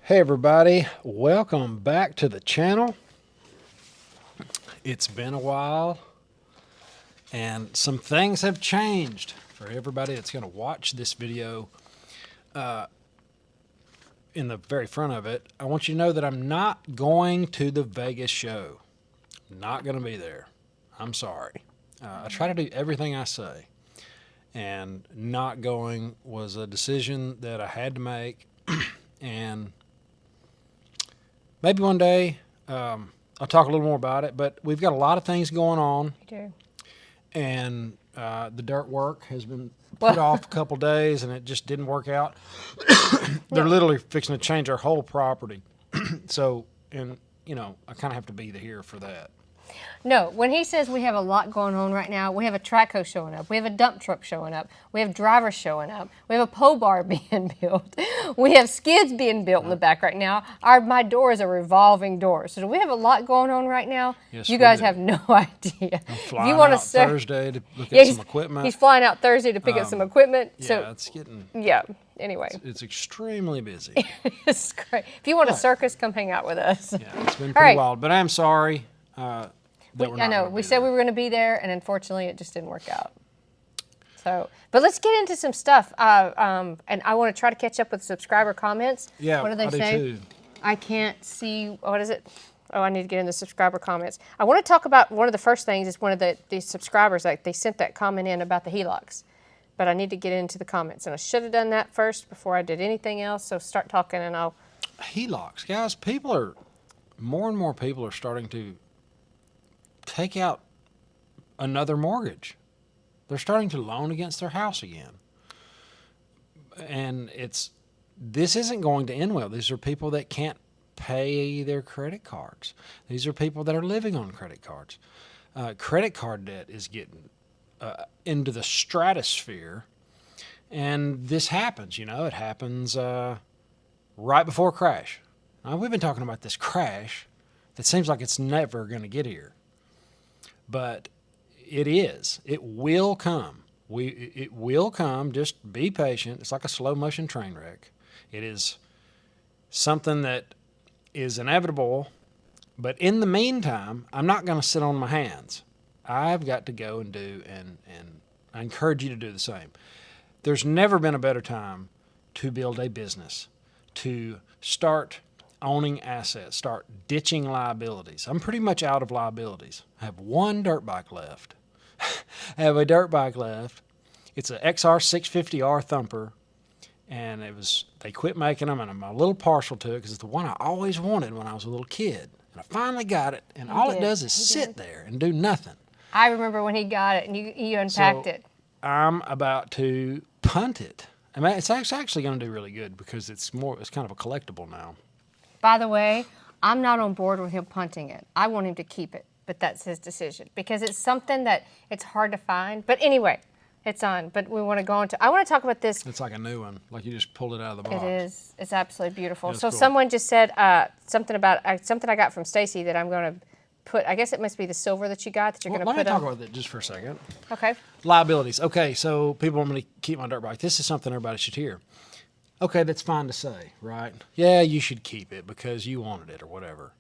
Hey everybody, welcome back to the channel. It's been a while and some things have changed for everybody that's going to watch this video. In the very front of it, I want you to know that I'm not going to the Vegas show. Not going to be there. I'm sorry. I try to do everything I say, and not going was a decision that I had to make. And maybe one day I'll talk a little more about it, but we've got a lot of things going on. We do. And the dirt work has been put off a couple days, and it just didn't work out. They're literally fixing to change our whole property. So, and you know, I kind of have to be here for that. No, when he says we have a lot going on right now, we have a track hoe showing up, we have a dump truck showing up, we have drivers showing up, we have a pole bar being built, we have skids being built in the back right now. My door is a revolving door. So do we have a lot going on right now? Yes, you guys have no idea. I'm flying out Thursday to look at some equipment. He's flying out Thursday to pick up some equipment. Yeah, so, it's getting... Yeah, anyway. It's extremely busy. It's great. If you want a circus, come hang out with us. Yeah, it's been pretty wild, but I'm sorry. I know. We said we were going to be there, and unfortunately, it just didn't work out. So, but let's get into some stuff. And I want to try to catch up with subscriber comments. Yeah, what do they I say? do too. I can't see. What is it? Oh, I need to get in the subscriber comments. I want to talk about one of the first things is one of the subscribers. Like they sent that comment in about the HELOCs, but I need to get into the comments, and I should have done that first before I did anything else. So start talking, and I'll. HELOCs, guys. More and more people are starting to take out another mortgage. They're starting to loan against their house again. And this isn't going to end well. These are people that can't pay their credit cards. These are people that are living on credit cards. Credit card debt is getting into the stratosphere. And this happens, it happens right before a crash. Now, we've been talking about this crash that seems like it's never going to get here. But it is. It will come. It will come. Just be patient. It's like a slow motion train wreck. It is something that is inevitable. But in the meantime, I'm not going to sit on my hands. I've got to go and do, and I encourage you to do the same. There's never been a better time to build a business, to start owning assets, start ditching liabilities. I'm pretty much out of liabilities. I have one dirt bike left. I have a dirt bike left. It's an XR 650R Thumper, and they quit making them, and I'm a little partial to it because it's the one I always wanted when I was a little kid. And I finally got it, and all it does is sit there and do nothing. I remember when he got it, and you unpacked it. I'm about to punt it. I mean, it's actually going to do really good because it's kind of a collectible now. By the way, I'm not on board with him punting it. I want him to keep it, but that's his decision because it's something that it's hard to find. But anyway, it's on. But we want to go into. I want to talk about this. It's like a new one, like you just pulled it out of the box. It is. It's absolutely beautiful. Yeah, so cool. Someone just said something about something I got from Stacey that I'm going to put. I guess it must be the silver that you got that you're going to put Let me on. talk about that just for a second. Okay. Liabilities. Okay, so people want me to keep my dirt bike. This is something everybody should hear. Okay, that's fine to say, right? Yeah, you should keep it because you wanted it or whatever.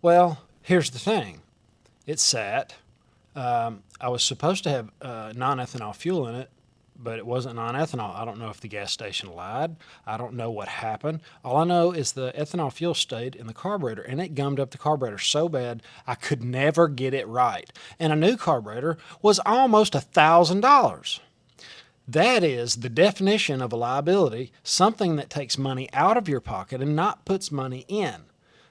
Well, here's the thing. It sat. I was supposed to have non-ethanol fuel in it, but it wasn't non-ethanol. I don't know if the gas station lied. I don't know what happened. All I know is the ethanol fuel stayed in the carburetor, and it gummed up the carburetor so bad I could never get it right. And a new carburetor was almost $1,000. That is the definition of a liability, something that takes money out of your pocket and not puts money in.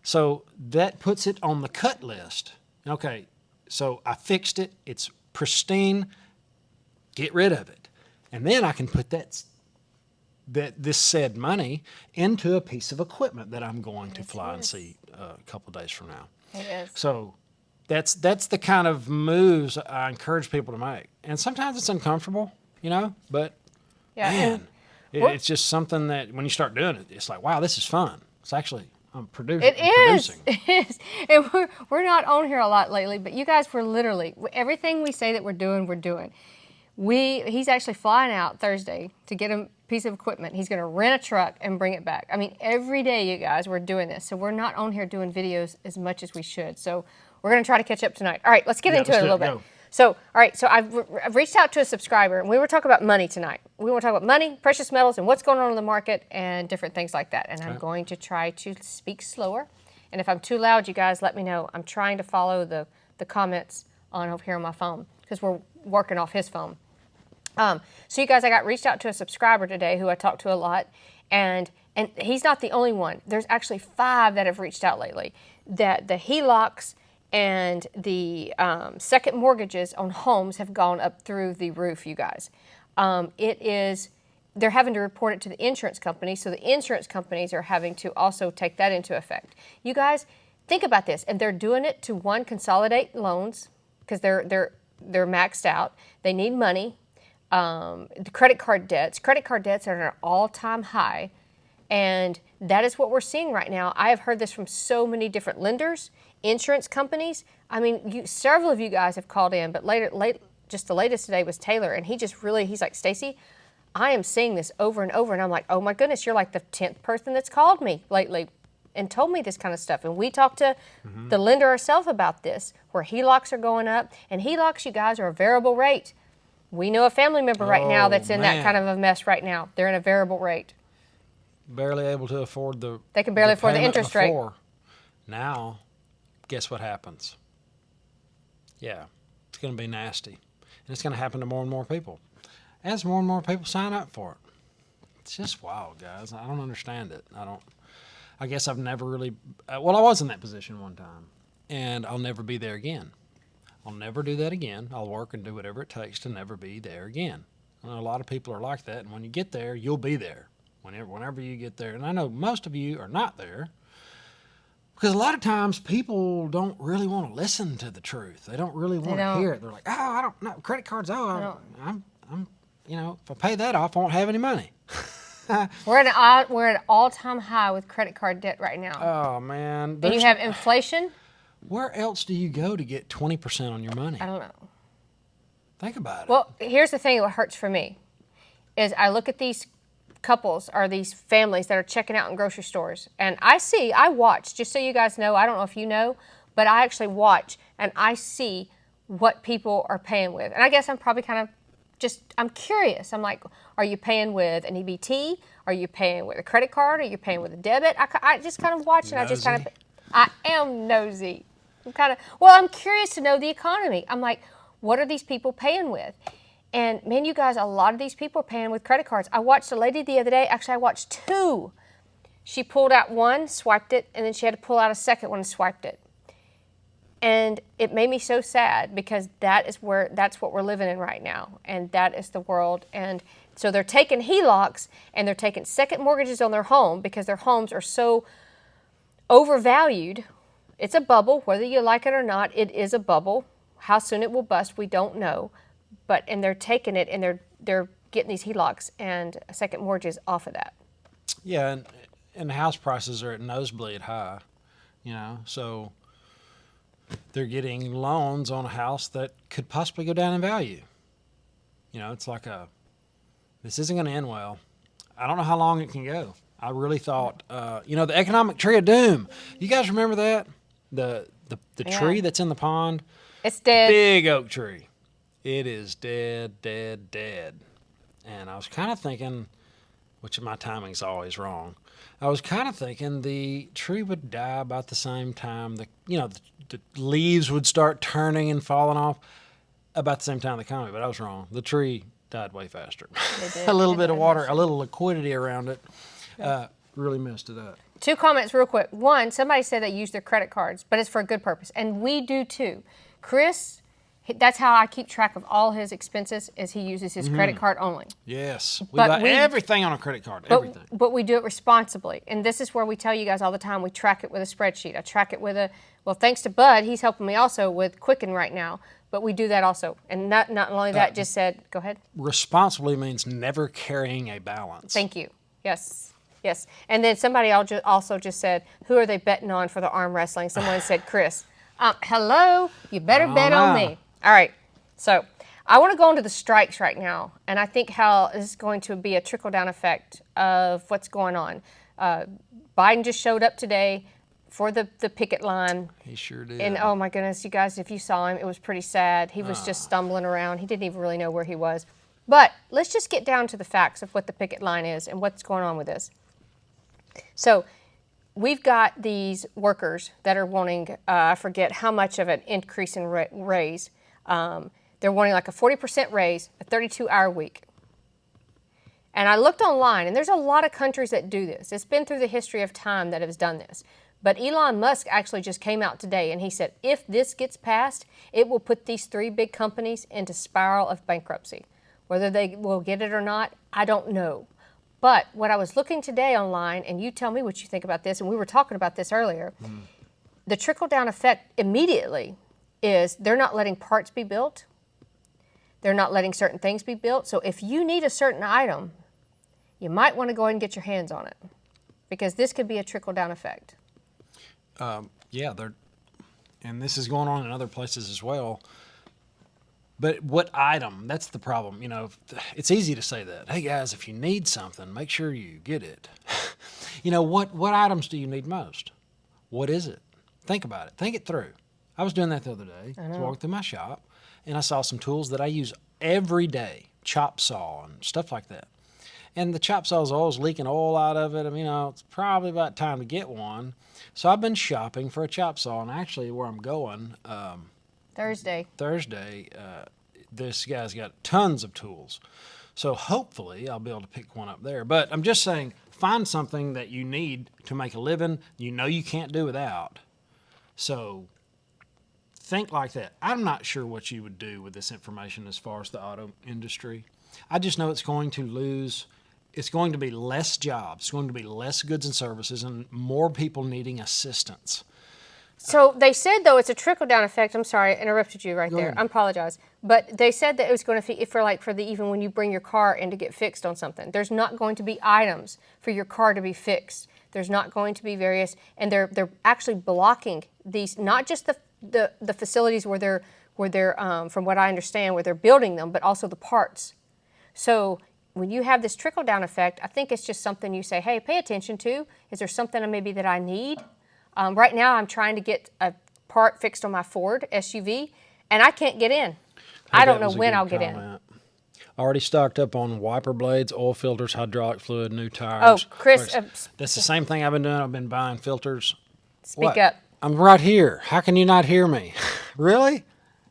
So that puts it on the cut list. Okay, so I fixed it. It's pristine. Get rid of it. And then I can put this said money into a piece of equipment that I'm going to fly and see a couple of days from now. It is. So that's the kind of moves I encourage people to make. And sometimes it's uncomfortable. But man, it's just something that when you start doing it, it's like, wow, this is fun. It's actually, I'm producing. It is. And we're not on here a lot lately, but you guys, we're literally, everything we say that we're doing, we're doing. He's actually flying out Thursday to get him piece of equipment. He's going to rent a truck and bring it back. I mean, every day, you guys, we're doing this. So we're not on here doing videos as much as we should. So we're going to try to catch up tonight. All right, let's get into it a little bit. So, all right, so I've reached out to a subscriber, and we were talking about money tonight. We want to talk about money, precious metals, and what's going on in the market and different things like that. And I'm going to try to speak slower. And if I'm too loud, you guys let me know. I'm trying to follow the comments on over here on my phone because we're working off his phone. So you guys, I got reached out to a subscriber today who I talk to a lot, and he's not the only one. There's actually 5 that have reached out lately. That the HELOCs and the second mortgages on homes have gone up through the roof, you guys. They're having to report it to the insurance company, so the insurance companies are having to also take that into effect. You guys, think about this, and they're doing it to, one, consolidate loans because they're maxed out. They need money. The credit card debts are at an all-time high, and that is what we're seeing right now. I have heard this from so many different lenders, insurance companies. I mean, several of you guys have called in, but just the latest today was Taylor, and he's like, Stacey, I am seeing this over and over, and I'm like, oh my goodness, you're like the 10th person that's called me lately and told me this kind of stuff. And we talked to the lender ourselves about this, where HELOCs are going up, and HELOCs, you guys, are a variable rate. We know a family member right now that's in that kind of a mess right now. They're in a variable rate. Barely able to afford They can barely afford the interest rate. Now, guess what happens? Yeah, it's going to be nasty. And it's going to happen to more and more people. As more and more people sign up for it. It's just wild, guys. I don't understand it. I guess I've never really, I was in that position one time. And I'll never be there again. I'll never do that again. I'll work and do whatever it takes to never be there again. I know a lot of people are like that, and when you get there, you'll be there. Whenever you get there. And I know most of you are not there because a lot of times people don't really want to listen to the truth. They don't really want to hear it. They're like, oh, I don't know. Credit cards, I'm if I pay that off, I won't have any money. We're at an all-time high with credit card debt right now. Oh, man. And you have inflation. Where else do you go to get 20% on your money? I don't know. Think about it. Well, here's the thing that hurts for me is I look at these couples or these families that are checking out in grocery stores, and I watch, just so you guys know, I don't know if you know, but I actually watch and I see what people are paying with. And I guess I'm probably kind of I'm curious. I'm like, are you paying with an EBT? Are you paying with a credit card? Are you paying with a debit? I just kind of watch and I am nosy. I'm curious to know the economy. I'm like, what are these people paying with? And man, you guys, a lot of these people are paying with credit cards. I watched a lady the other day. Actually, I watched 2. She pulled out one, swiped it, and then she had to pull out a second one and swiped it. And it made me so sad because that's what we're living in right now. And that is the world. And so they're taking HELOCs and they're taking second mortgages on their home because their homes are so overvalued. It's a bubble, whether you like it or not. It is a bubble. How soon it will bust, we don't know. And they're taking it and they're getting these HELOCs and second mortgages off of that. Yeah, and house prices are at nosebleed high, so they're getting loans on a house that could possibly go down in value. It's like this isn't going to end well. I don't know how long it can go. I really thought, the economic tree of doom. You guys remember that? The tree that's in the pond? It's dead. Big oak tree. It is dead, dead, dead. And I was kind of thinking, which my timing's always wrong, I was kind of thinking the tree would die about the same time the leaves would start turning and falling off about the same time the economy, but I was wrong. The tree died way faster. A little bit of water, a little liquidity around it really messed it up. 2 comments real quick. One, somebody said they use their credit cards, but it's for a good purpose, and we do too. Chris, that's how I keep track of all his expenses, is he uses his credit card only. Yes. We buy everything on a credit card, everything. But we do it responsibly. And this is where we tell you guys all the time, we track it with a spreadsheet. I track it with thanks to Bud, he's helping me also with Quicken right now. But we do that also. And not only that, just said, go ahead. Responsibly means never carrying a balance. Thank you. Yes. Yes. And then somebody also just said, who are they betting on for the arm wrestling? Someone said, Chris. Hello, you better bet on me. All right. So I want to go into the strikes right now, and I think how this is going to be a trickle-down effect of what's going on. Biden just showed up today for the picket line. He sure did. And oh my goodness, you guys, if you saw him, it was pretty sad. He was just stumbling around. He didn't even really know where he was. But let's just get down to the facts of what the picket line is and what's going on with this. So we've got these workers that are wanting, I forget how much of an increase in raise. They're wanting like a 40% raise, a 32-hour week. And I looked online, and there's a lot of countries that do this. It's been through the history of time that has done this. But Elon Musk actually just came out today, and he said, if this gets passed, it will put these 3 big companies into spiral of bankruptcy. Whether they will get it or not, I don't know. But what I was looking today online, and you tell me what you think about this, and we were talking about this earlier, the trickle-down effect immediately is they're not letting parts be built. They're not letting certain things be built. So if you need a certain item, you might want to go ahead and get your hands on it, because this could be a trickle-down effect. Yeah, and this is going on in other places as well. But what item? That's the problem. You know, it's easy to say that. Hey guys, if you need something, make sure you get it. You know, what items do you need most? What is it? Think about it. Think it through. I was doing that the other day. I was walking through my shop, and I saw some tools that I use every day, chop saw and stuff like that. And the chop saw's always leaking oil out of it. I mean, it's probably about time to get one. So I've been shopping for a chop saw, and actually where I'm going Thursday, this guy's got tons of tools. So hopefully I'll be able to pick one up there. But I'm just saying, find something that you need to make a living you know you can't do without. So think like that. I'm not sure what you would do with this information as far as the auto industry. I just know it's going to be less jobs, it's going to be less goods and services, and more people needing assistance. So they said, though, it's a trickle-down effect. I'm sorry, I interrupted you right there. ahead. I apologize. But they said that it was going to be even when you bring your car in to get fixed on something. There's not going to be items for your car to be fixed. There's not going to be various, and they're actually blocking these, not just the facilities where they're from what I understand, where they're building them, but also the parts. So when you have this trickle-down effect, I think it's just something you say, hey, pay attention to. Is there something maybe that I need? Right now, I'm trying to get a part fixed on my Ford SUV, and I can't get in. I don't know when I'll get in. Already stocked up on wiper blades, oil filters, hydraulic fluid, new tires. Oh, Chris. That's the same thing I've been doing. I've been buying filters. Speak up. I'm right here. How can you not hear me? Really?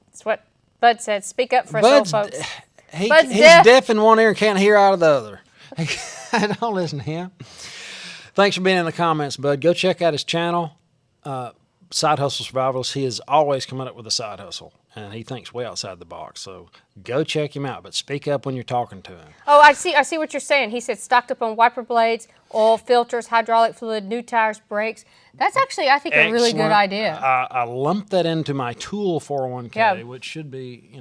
That's what Bud said. Speak up for us old folks. He's deaf. deaf in one ear and can't hear out of the other. Don't listen to him. Thanks for being in the comments, Bud. Go check out his channel, Side Hustle Survivalist. He is always coming up with a side hustle, and he thinks way outside the box. So go check him out, but speak up when you're talking to him. Oh, I see what you're saying. He said stocked up on wiper blades, oil filters, hydraulic fluid, new tires, brakes. That's actually, I think, a really good idea. I lumped that into my tool 401k, Yeah. which should be,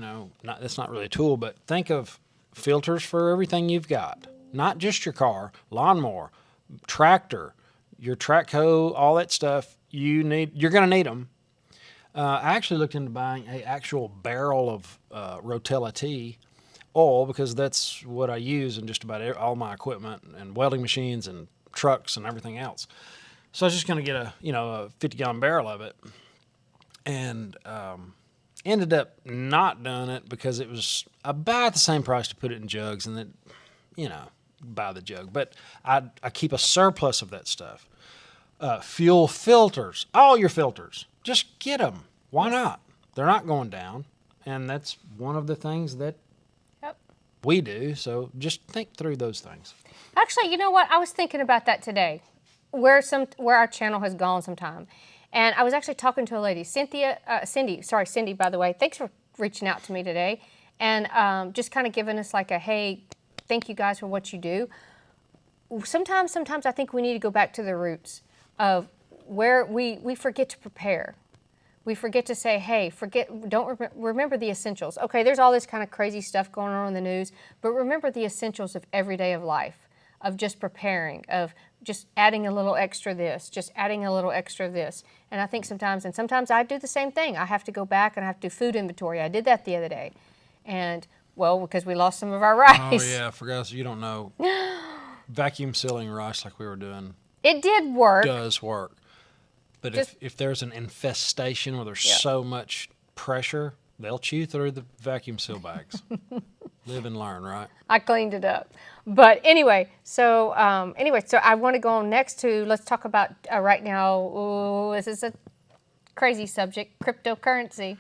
that's not really a tool, but think of filters for everything you've got. Not just your car, lawnmower, tractor, your track hoe, all that stuff. You're going to need them. I actually looked into buying an actual barrel of Rotella tea oil, because that's what I use in just about all my equipment and welding machines and trucks and everything else. So I was just going to get a 50-gallon barrel of it, and ended up not doing it because it was about the same price to put it in jugs, and then, buy the jug. But I keep a surplus of that stuff. Fuel filters, all your filters, just get them. Why not? They're not going down, and that's one of the things that we do. So just think through those things. Actually, you know what? I was thinking about that today, where our channel has gone sometime. And I was actually talking to a lady, Cindy, by the way. Thanks for reaching out to me today, and just kind of giving us like a, hey, thank you guys for what you do. Sometimes I think we need to go back to the roots of where we forget to prepare. We forget to say, hey, remember the essentials. Okay, there's all this kind of crazy stuff going on in the news, but remember the essentials of every day of life, of just preparing, of just adding a little extra this, just adding a little extra this. And I think sometimes I do the same thing. I have to go back and I have to do food inventory. I did that the other day. And, well, because we lost some of our rice. Oh yeah, for guys you don't know, vacuum sealing rice like we were doing It did work. does work. But if there's an infestation where there's so much pressure, they'll chew through the vacuum seal bags. Live and learn, right? I cleaned it up. But anyway, so I want to go on next to, let's talk about right now, this is a crazy subject, cryptocurrency.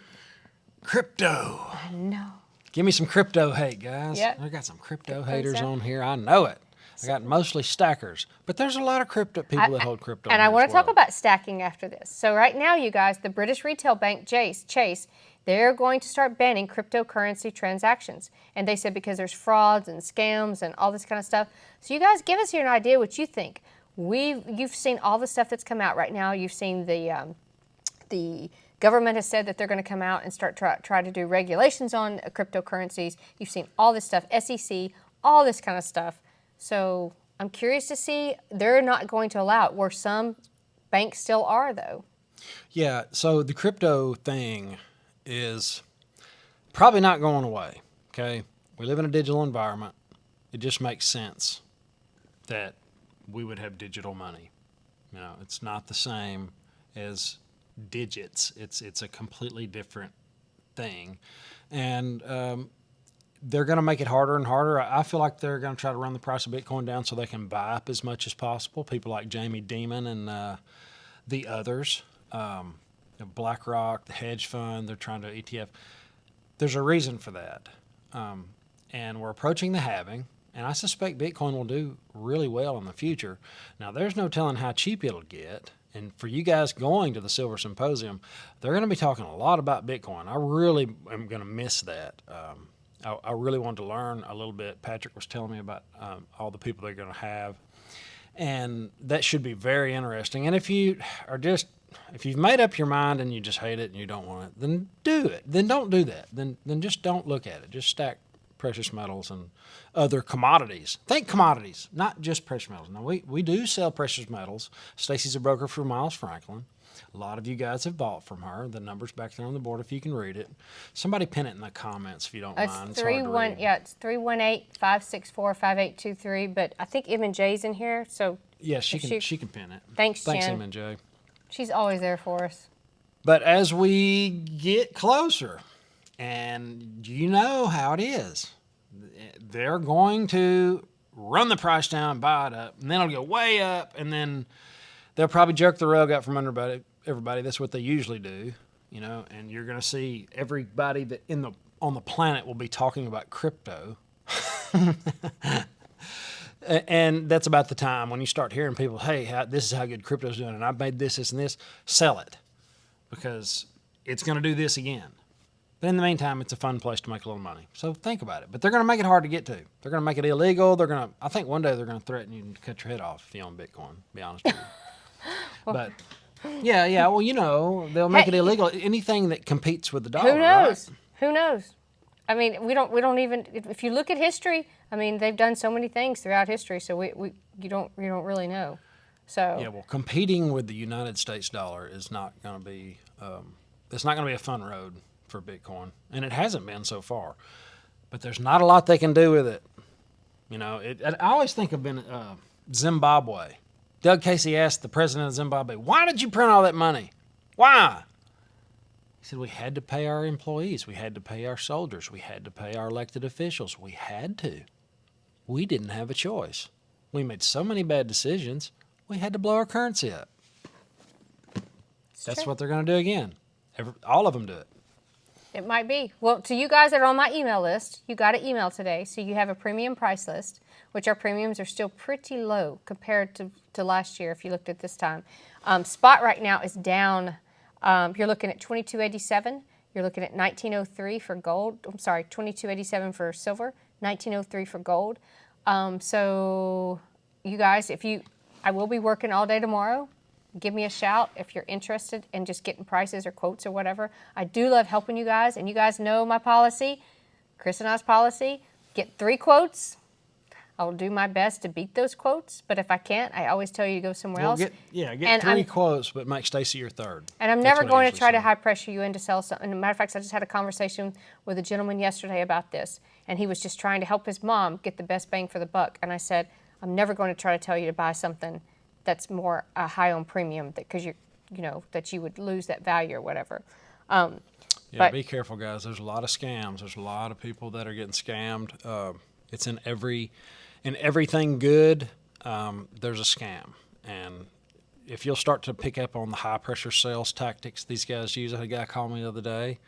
Crypto. No. Give me some crypto hate, guys. Yeah. I got some crypto haters on here. I know it. I got mostly stackers, but there's a lot of crypto people that hold crypto. And I want to talk about stacking after this. So right now, you guys, the British retail bank Chase, they're going to start banning cryptocurrency transactions. And they said because there's frauds and scams and all this kind of stuff. So you guys, give us here an idea what you think. You've seen all the stuff that's come out right now. You've seen the government has said that they're going to come out and start try to do regulations on cryptocurrencies. You've seen all this stuff, SEC, all this kind of stuff. So I'm curious to see, they're not going to allow it, where some banks still are, though. Yeah, so the crypto thing is probably not going away, okay? We live in a digital environment. It just makes sense that we would have digital money. You know, it's not the same as digits. It's a completely different thing. And they're going to make it harder and harder. I feel like they're going to try to run the price of Bitcoin down so they can buy up as much as possible. People like Jamie Dimon and the others, BlackRock, the hedge fund, they're trying to ETF. There's a reason for that. And we're approaching the halving, and I suspect Bitcoin will do really well in the future. Now, there's no telling how cheap it'll get. And for you guys going to the Silver Symposium, they're going to be talking a lot about Bitcoin. I really am going to miss that. I really wanted to learn a little bit. Patrick was telling me about all the people they're going to have, and that should be very interesting. And if you've made up your mind and you just hate it and you don't want it, then do it. Then don't do that. Then just don't look at it. Just stack precious metals and other commodities. Think commodities, not just precious metals. Now we do sell precious metals. Stacey's a broker for Miles Franklin. A lot of you guys have bought from her. The number's back there on the board if you can read it. Somebody pin it in the comments if you don't mind. It's 318-564-5823. But I think M&J's in here, so yeah, she can pin it. Thanks, Jen. M&J. She's always there for us. But as we get closer, and you know how it is, they're going to run the price down, buy it up, and then it'll go way up, and then they'll probably jerk the rug out from under everybody. That's what they usually do, you know. And you're going to see everybody that on the planet will be talking about crypto, and that's about the time when you start hearing people, "Hey, this is how good crypto's doing, and I've made this, and this. Sell it, because it's going to do this again." But in the meantime, it's a fun place to make a little money. So think about it. But they're going to make it hard to get to. They're going to make it illegal. I think one day they're going to threaten you to cut your head off if you own Bitcoin, to be honest with you. But yeah. Well, you know, they'll make it illegal. Anything that competes with the dollar. Who knows? Right? Who knows? I mean, we don't even. If you look at history, I mean, they've done so many things throughout history. So you don't really know. So yeah. Well, competing with the United States dollar is not going to be. It's not going to be a fun road for Bitcoin, and it hasn't been so far. But there's not a lot they can do with it. You know, I always think of Zimbabwe. Doug Casey asked the president of Zimbabwe, "Why did you print all that money? Why?" He said, "We had to pay our employees. We had to pay our soldiers. We had to pay our elected officials. We had to. We didn't have a choice. We made so many bad decisions, we had to blow our currency up." That's what they're going to do again. All of them do it. It might be. Well, to you guys that are on my email list, you got an email today, so you have a premium price list, which our premiums are still pretty low compared to last year if you looked at this time. Spot right now is down. You're looking at $22.87. You're looking at $19.03 for gold. I'm sorry, $22.87 for silver, $19.03 for gold. So you guys, I will be working all day tomorrow. Give me a shout if you're interested in just getting prices or quotes or whatever. I do love helping you guys, and you guys know my policy, Chris and I's policy. Get 3 quotes. I will do my best to beat those quotes, but if I can't, I always tell you to go somewhere else. Get And 3 quotes, but make Stacey your third. And I'm That's never what I going to usually try to say. high pressure you into sell something. As a matter of fact, I just had a conversation with a gentleman yesterday about this, and he was just trying to help his mom get the best bang for the buck. And I said, I'm never going to try to tell you to buy something that's more high on premium, because that you would lose that value or whatever. Yeah, but- be careful, guys. There's a lot of scams. There's a lot of people that are getting scammed. It's in everything good. There's a scam, and if you'll start to pick up on the high pressure sales tactics these guys use. I had a guy call me the other day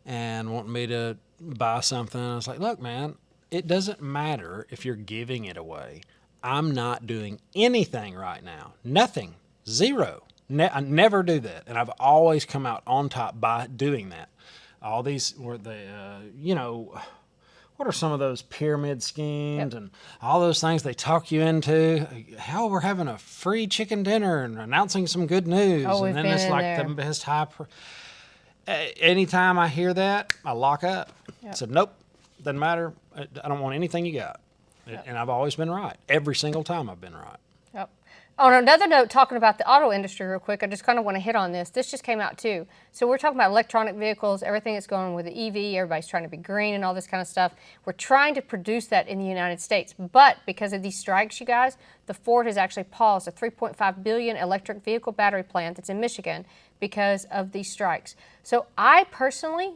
and wanting me to buy something. I was like, look, man, it doesn't matter if you're giving it away. I'm not doing anything right now. Nothing. Zero. I never do that, and I've always come out on top by doing that. All these were what are some of those pyramid schemes and all those things they talk you into? Hell, we're having a free chicken dinner and announcing some good news, Oh, we've and then been it's in like there. the best anytime I hear that, I lock up. I said, nope, doesn't matter. I don't want anything you got. And I've always been right. Every single time I've been right. Yep. On another note, talking about the auto industry real quick, I just kind of want to hit on this. This just came out too. So we're talking about electronic vehicles, everything that's going on with the EV, everybody's trying to be green and all this kind of stuff. We're trying to produce that in the United States. But because of these strikes, you guys, the Ford has actually paused a $3.5 billion electric vehicle battery plant that's in Michigan because of these strikes. So I personally,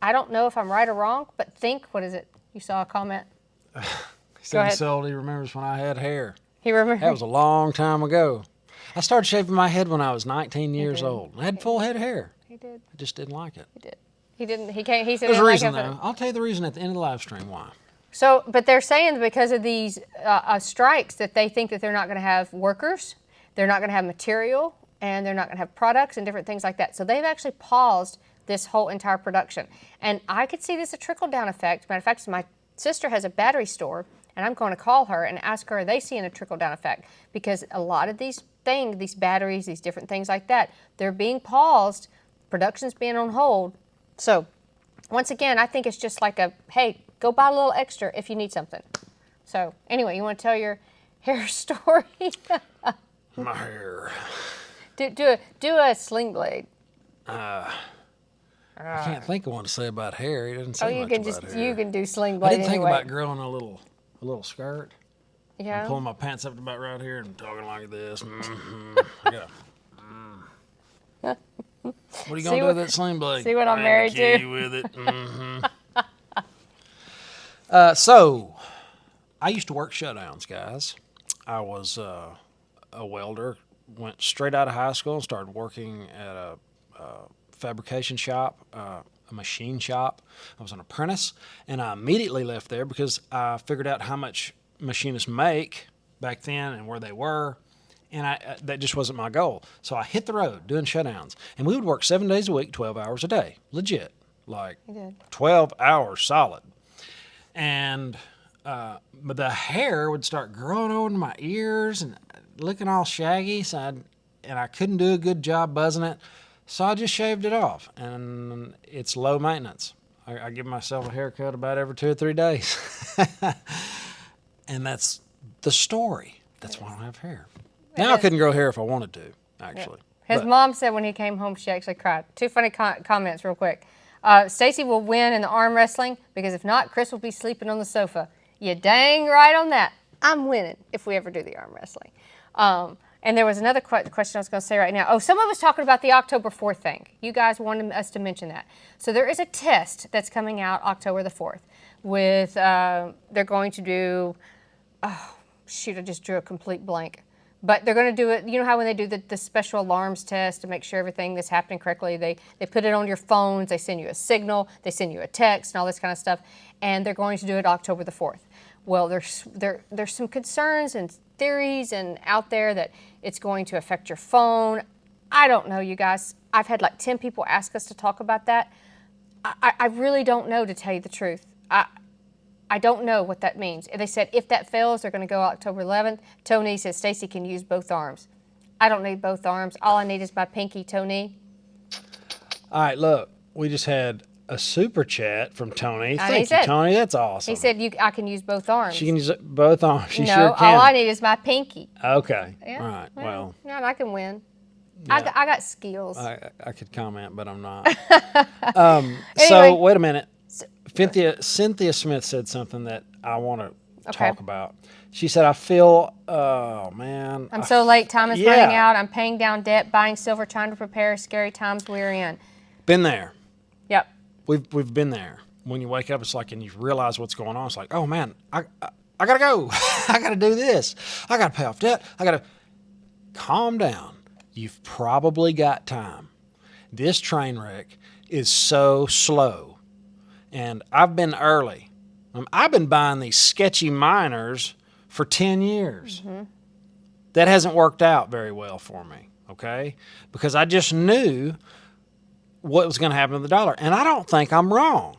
I don't know if I'm right or wrong, but think, what is it? You saw a comment? He Go said ahead. he sold. He remembers when I had hair. He remembers. That was a long time ago. I started shaving my head when I was 19 years did. old. I had full head of hair. He did. I just didn't like it. He did. He didn't. He can't. He said. There's he a didn't reason, like it. though. I'll tell you the reason at the end of the live stream why. So, but they're saying that because of these strikes that they think that they're not going to have workers, they're not going to have material, and they're not going to have products and different things like that. So they've actually paused this whole entire production. And I could see this a trickle-down effect. Matter of fact, my sister has a battery store, and I'm going to call her and ask her, are they seeing a trickle-down effect? Because a lot of these things, these batteries, these different things like that, they're being paused, production's being on hold. So once again, I think it's just like a, hey, go buy a little extra if you need something. So anyway, you want to tell your hair story? My hair. do a sling blade. I can't think of one to say about hair. He doesn't say Oh, you much can about just hair. you can do sling I blade didn't think anyway. about growing a little skirt. Yeah. I'm pulling my pants up to about right here and talking like this. What are you See gonna do what- with that sling blade? see what I'm Bang the married to? key with it. So, I used to work shutdowns, guys. I was a welder. Went straight out of high school and started working at a fabrication shop, a machine shop. I was an apprentice, and I immediately left there because I figured out how much machinists make back then and where they were, and that just wasn't my goal. So I hit the road doing shutdowns, and we would work 7 days a week, 12 hours a day, legit, like You did. 12 hours solid. And but the hair would start growing over my ears and looking all shaggy, so I couldn't do a good job buzzing it. So I just shaved it off, and it's low maintenance. I give myself a haircut about every 2 or 3 days. And that's the story. That's why I don't have hair. Now I couldn't grow hair if I wanted to, actually. His But mom said when he came home, she actually cried. Two funny comments real quick. Stacey will win in the arm wrestling because if not, Chris will be sleeping on the sofa. You dang right on that. I'm winning if we ever do the arm wrestling. And there was another question I was going to say right now. Oh, someone was talking about the October 4th thing. You guys wanted us to mention that. So there is a test that's coming out October the 4th with, they're going to do, oh, shoot, I just drew a complete blank. But they're going to do it, you know how when they do the special alarms test to make sure everything is happening correctly, they put it on your phones, they send you a signal, they send you a text and all this kind of stuff, and they're going to do it October the 4th. Well, there's some concerns and theories and out there that it's going to affect your phone. I don't know, you guys. I've had like 10 people ask us to talk about that. I really don't know, to tell you the truth. I don't know what that means. They said if that fails, they're going to go October 11th. Tony says Stacey can use both arms. I don't need both arms. All I need is my pinky, Tony. all right, look, we just had a super chat from Tony. And Thank you, Tony. That's awesome. He said I can use both arms. She can use both arms. She no, sure can. all I need is my pinky. Okay. Yeah, All right. Well. Yeah, I can win. Yeah. I got skills. I could comment, but I'm not. So wait a minute. Cynthia Smith said something that I want to talk about. She said, I feel, oh man. I'm so late. Time is running out. I'm paying down debt, buying silver, trying to prepare. Scary times we're in. Been there. Yep. We've been there. When you wake up, it's like, and you realize what's going on. It's like, oh man, I gotta go. I gotta do this. I gotta pay off debt. I gotta calm down. You've probably got time. This train wreck is so slow, and I've been early. I've been buying these sketchy miners for 10 years. Mm-hmm. That hasn't worked out very well for me, okay? Because I just knew what was going to happen to the dollar. And I don't think I'm wrong.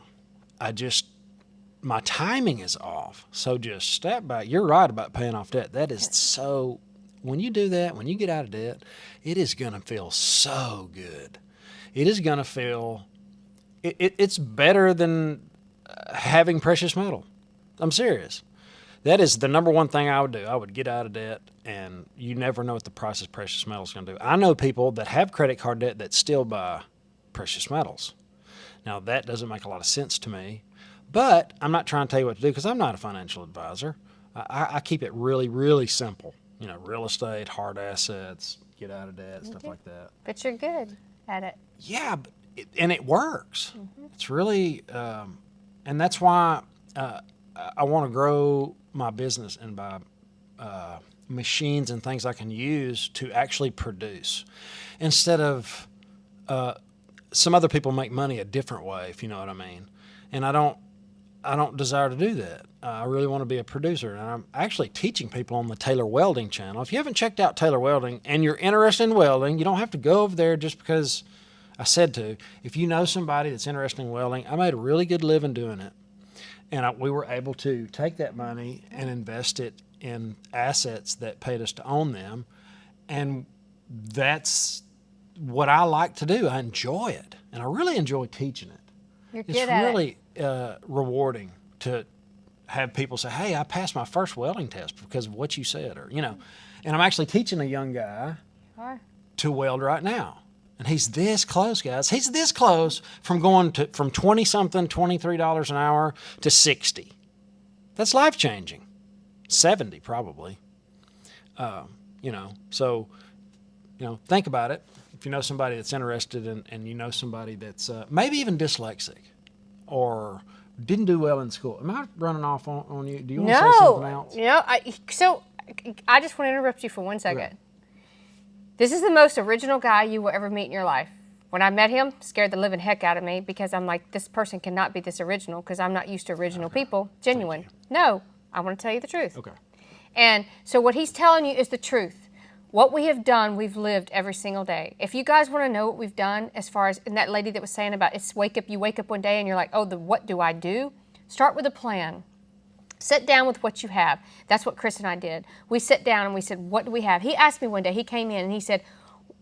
My timing is off. So just step back. You're right about paying off debt. That is so, when you do that, when you get out of debt, it is going to feel so good. It is going to feel, it's better than having precious metal. I'm serious. That is the number one thing I would do. I would get out of debt, and you never know what the price of precious metal is going to do. I know people that have credit card debt that still buy precious metals. Now, that doesn't make a lot of sense to me, but I'm not trying to tell you what to do because I'm not a financial advisor. I keep it really, really simple. You know, real estate, hard assets, get out of debt, stuff like that. But you're good at it. Yeah, and it works. Mm-hmm. It's really, and that's why I want to grow my business and buy machines and things I can use to actually produce, instead of some other people make money a different way, if you know what I mean. And I don't desire to do that. I really want to be a producer, and I'm actually teaching people on the Taylor Welding channel. If you haven't checked out Taylor Welding and you're interested in welding, you don't have to go over there just because I said to. If you know somebody that's interested in welding, I made a really good living doing it. And we were able to take that money and invest it in assets that paid us to own them. And that's what I like to do. I enjoy it. And I really enjoy teaching it. You're good at it. It's really rewarding to have people say, hey, I passed my first welding test because of what you said. Or, you know, and I'm actually teaching a young guy to weld right now. And he's this close, guys. He's this close from going to from 20-something, $23 an hour to 60. That's life-changing. 70 probably. You know, so, you know, think about it. If you know somebody that's interested in, and you know somebody that's maybe even dyslexic or didn't do well in school. Am I running off on you? Do you want to say something else? No. So I just want to interrupt you for 1 second. Right. This is the most original guy you will ever meet in your life. When I met him, scared the living heck out of me because I'm like, this person cannot be this original because I'm not used to original people. Genuine. No, I want to tell you the truth. Okay. And so what he's telling you is the truth. What we have done, we've lived every single day. If you guys want to know what we've done as far as, and that lady that was saying about you wake up one day and you're like, oh, what do I do? Start with a plan. Sit down with what you have. That's what Chris and I did. We sat down and we said, what do we have? He asked me one day, he came in and he said,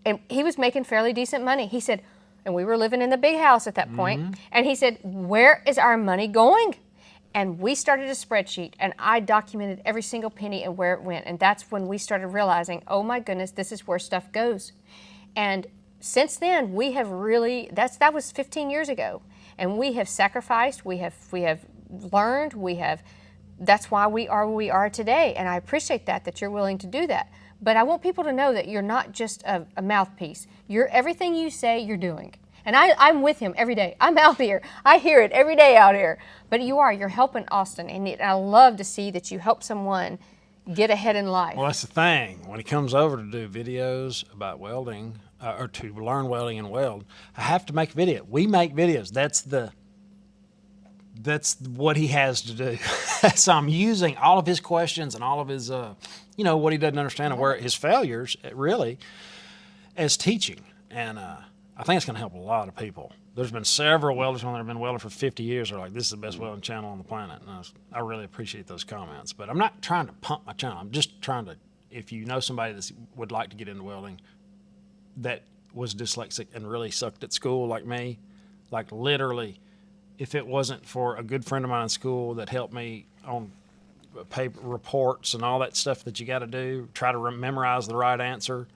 and he was making fairly decent money. He said, and we were living in the big house at that point, and he said, where is our money going? And we started a spreadsheet, and I documented every single penny and where it went. And that's when we started realizing, oh my goodness, this is where stuff goes. And since then, we have really, that was 15 years ago. And we have sacrificed, we have learned, that's why we are where we are today. And I appreciate that you're willing to do that. But I want people to know that you're not just a mouthpiece. Everything you say, you're doing. And I'm with him every day. I'm out here. I hear it every day out here. But you're helping Austin. And I love to see that you help someone get ahead in life. Well, that's the thing. When he comes over to do videos about welding, or to learn welding and weld, I have to make a video. We make videos. That's what he has to do. So I'm using all of his questions and all of his, what he doesn't understand and where his failures, really, as teaching. And I think it's going to help a lot of people. There's been several welders that have been welding for 50 years who are like, this is the best welding channel on the planet. And I really appreciate those comments. But I'm not trying to pump my channel. I'm just trying to, if you know somebody that would like to get into welding that was dyslexic and really sucked at school like me, like literally if it wasn't for a good friend of mine in school that helped me on paper reports and all that stuff that you got to do, try to memorize the right answer,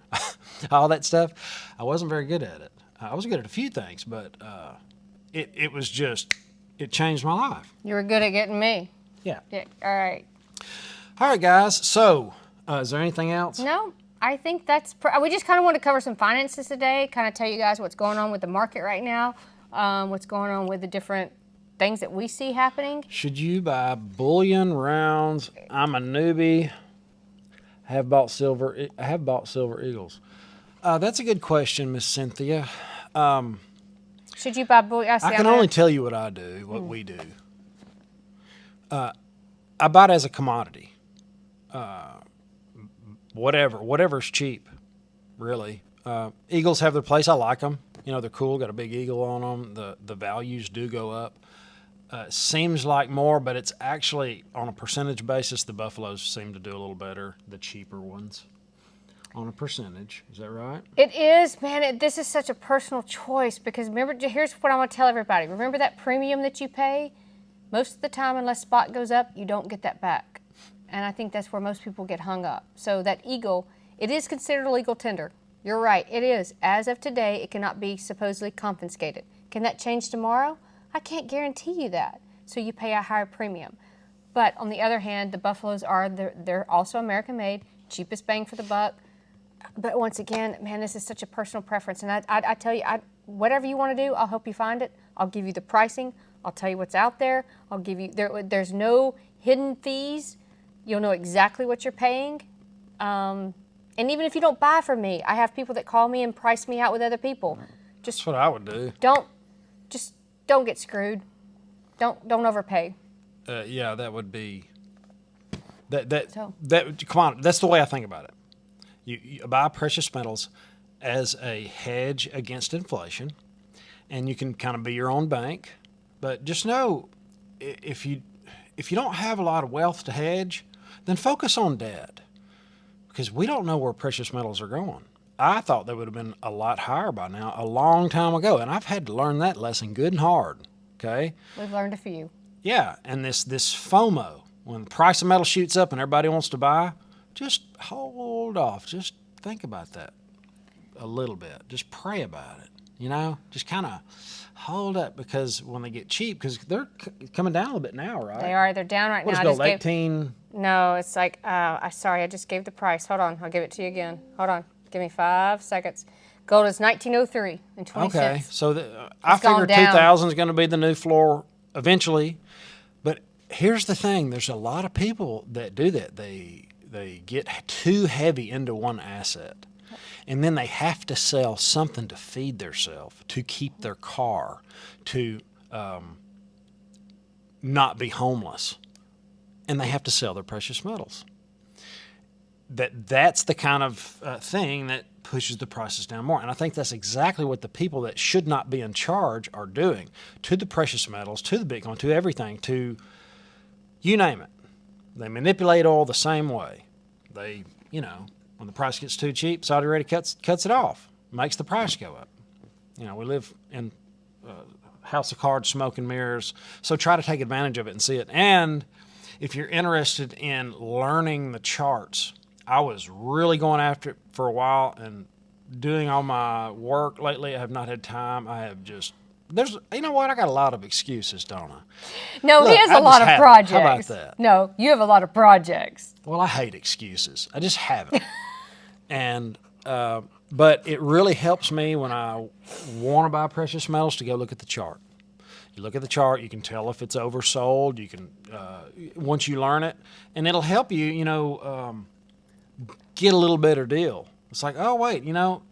all that stuff, I wasn't very good at it. I was good at a few things, but it was just, it changed my life. You were good at getting me. Yeah. Yeah. All right. All right, guys. So, is there anything else? No, I think that's. We just kind of want to cover some finances today. Kind of tell you guys what's going on with the market right now, what's going on with the different things that we see happening. Should you buy bullion rounds? I'm a newbie. I have bought silver eagles. That's a good question, Miss Cynthia. Should you buy bullion? I can only tell you what I do, what we do. I buy it as a commodity. Whatever's cheap, really. Eagles have their place. I like them. You know, they're cool. Got a big eagle on them. The values do go up. Seems like more, but it's actually on a percentage basis. The buffaloes seem to do a little better. The cheaper ones, on a percentage. Is that right? It is, man. This is such a personal choice because remember, here's what I want to tell everybody. Remember that premium that you pay? Most of the time, unless spot goes up, you don't get that back. And I think that's where most people get hung up. So that eagle, it is considered a legal tender. You're right, it is. As of today, it cannot be supposedly confiscated. Can that change tomorrow? I can't guarantee you that. So you pay a higher premium. But on the other hand, the buffaloes they're also American-made, cheapest bang for the buck. But once again, man, this is such a personal preference. And I tell you, whatever you want to do, I'll help you find it. I'll give you the pricing. I'll tell you what's out there. I'll give you, there's no hidden fees. You'll know exactly what you're paying. And even if you don't buy from me, I have people that call me and price me out with other people. That's what I would do. Don't get screwed. Don't overpay. Yeah, that would be, come on, that's the way I think about it. You buy precious metals as a hedge against inflation, and you can kind of be your own bank. But just know, if you don't have a lot of wealth to hedge, then focus on debt, because we don't know where precious metals are going. I thought they would have been a lot higher by now, a long time ago, and I've had to learn that lesson good and hard. Okay. We've learned a few. Yeah, and this FOMO, when the price of metal shoots up and everybody wants to buy, just hold off. Just think about that a little bit. Just pray about it. You know, just kind of hold up, because when they get cheap, because they're coming down a little bit now, right? They are. They're down right now. What is it, 18? No, it's like, sorry, I just gave the price. Hold on. I'll give it to you again. Hold on. Give me 5 seconds. Gold is $19.03 and 20 Okay, cents. so I figure 2,000 is going to be the new floor eventually. But here's the thing. There's a lot of people that do that. They get too heavy into one asset. And then they have to sell something to feed themselves, to keep their car, to not be homeless. And they have to sell their precious metals. That's the kind of thing that pushes the prices down more. And I think that's exactly what the people that should not be in charge are doing to the precious metals, to the Bitcoin, to everything, to you name it. They manipulate oil the same way. They, when the price gets too cheap, Saudi Arabia cuts it off, makes the price go up. We live in a house of cards, smoke and mirrors. So try to take advantage of it and see it. And if you're interested in learning the charts, I was really going after it for a while, and doing all my work lately, I have not had time. I have just, you know what? I got a lot of excuses, don't I? No, Look, he has a lot of projects. How about that? No, you have a lot of projects. Well, I hate excuses. I just haven't. And, but it really helps me when I want to buy precious metals to go look at the chart. You look at the chart, you can tell if it's oversold. You can, once you learn it, and it'll help you, get a little better deal. It's like, oh, wait,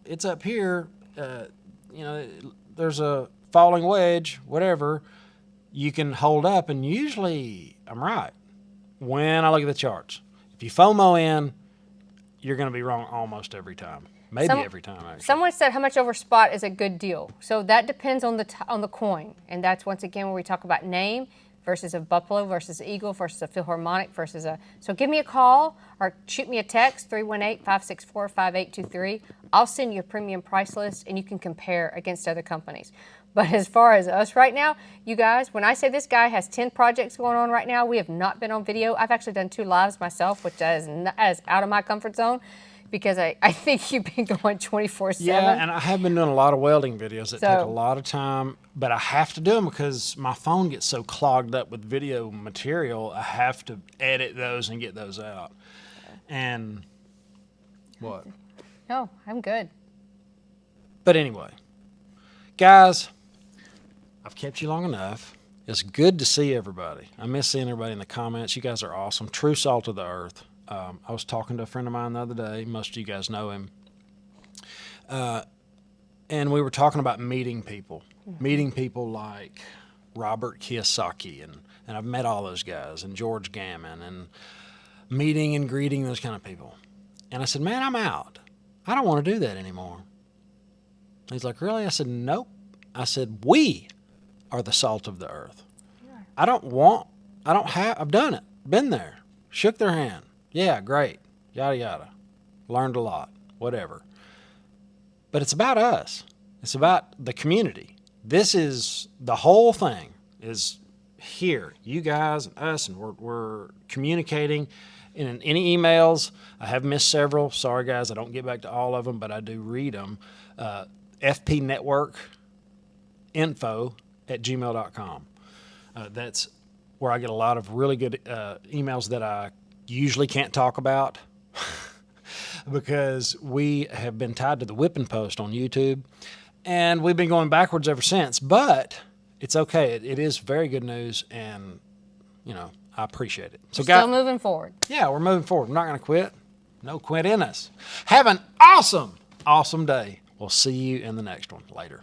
it's up here. There's a falling wedge, whatever. You can hold up, and usually I'm right when I look at the charts. If you FOMO in, you're going to be wrong almost every time. Maybe every time, actually. Someone said how much over spot is a good deal. So that depends on the coin. And that's, once again, where we talk about name versus a buffalo versus eagle versus a philharmonic versus a... So give me a call or shoot me a text, 318-564-5823. I'll send you a premium price list, and you can compare against other companies. But as far as us right now, you guys, when I say this guy has 10 projects going on right now, we have not been on video. I've actually done 2 lives myself, which is out of my comfort zone because I think you've been going 24/7. Yeah, and I have been doing a lot of welding videos that take a lot of time, but I have to do them because my phone gets so clogged up with video material. I have to edit those and get those out. And what? No, I'm good. But anyway, guys, I've kept you long enough. It's good to see everybody. I miss seeing everybody in the comments. You guys are awesome. True salt of the earth. I was talking to a friend of mine the other day. Most of you guys know him. And we were talking about meeting people. Meeting people like Robert Kiyosaki. And I've met all those guys. And George Gammon. And meeting and greeting those kind of people. And I said, man, I'm out. I don't want to do that anymore. He's like, really? I said, nope. I said, we are the salt of the earth. I've done it. Been there. Shook their hand. Yeah, great. Yada, yada. Learned a lot. Whatever. But it's about us. It's about the community. This is the whole thing is here. You guys and us, and we're communicating. In any emails, I have missed several. Sorry, guys, I don't get back to all of them, but I do read them. fpnetworkinfo@gmail.com. That's where I get a lot of really good emails that I usually can't talk about because we have been tied to the whipping post on YouTube, and we've been going backwards ever since. But it's okay. It is very good news, and, I appreciate it. So, Still moving forward. Yeah, we're moving forward. We're not going to quit. No quit in us. Have an awesome, awesome day. We'll see you in the next one. Later.